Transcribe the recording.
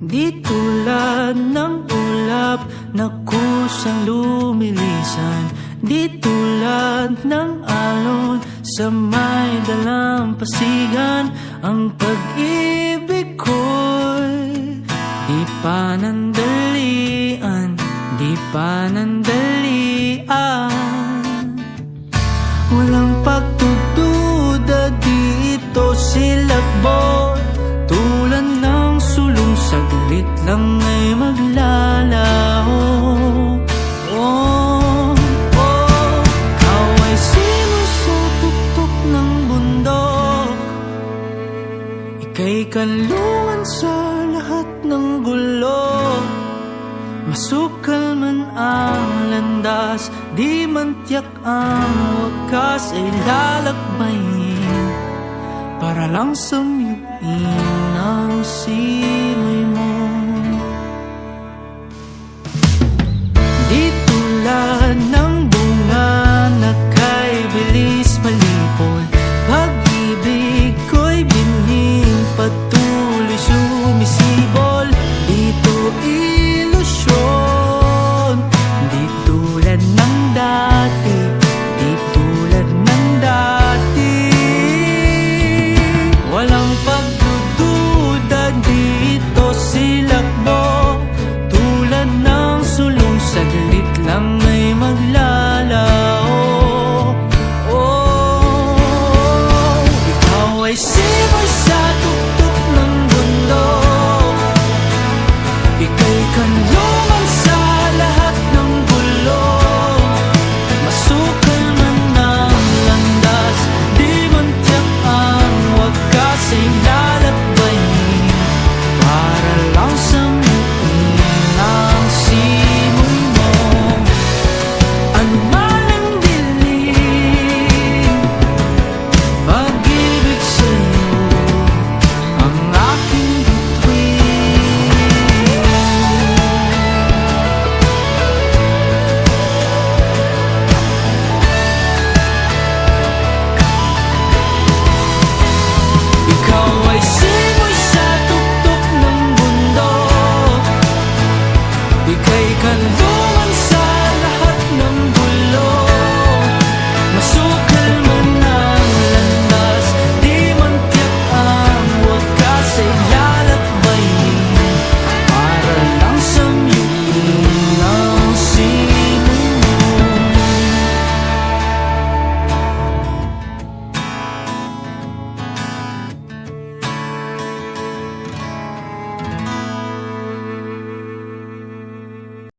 Di tulad ng ulap na kusang lumilisan, di tulad ng alon sa may dalampasigan. Ang pag-ibig ko'y di panandalian, di panandalian. Walang pagdududa dito, silakbo tulad ng sulong, saglit lang ay maglalaho. Oh, oh, ikaw ay sino sa tuktok ng bundok, ika'y kanlungan sa lahat ng gulo. Masukal man ang landas, di man tiyak ang wakas, ay lalakbayin para lang samyuin ang simoy mo. Di tulad ng bunga na kay bilis malipol, pag-ibig ko'y bining patuloy sumisibol. Dito ilusyon, di tulad ng dati, di tulad ng dati. Walang pagdududa dito, silakbo tulad ng sulong, saglit lang ay maglalaho. Oh, ikaw ay simoy sa tuktok ng bundok, ika'y kanlungan sa lahat ng gulo. Masukal man ang landas, di man tiyak ang wakas, ay lalakbayin para lang samyuin ang simoy mo. Ano man ang dilim, pag-ibig sa'yo ang aking bituin. Ikaw ay simoy sa tuktok ng bundok, ika'y kanlungan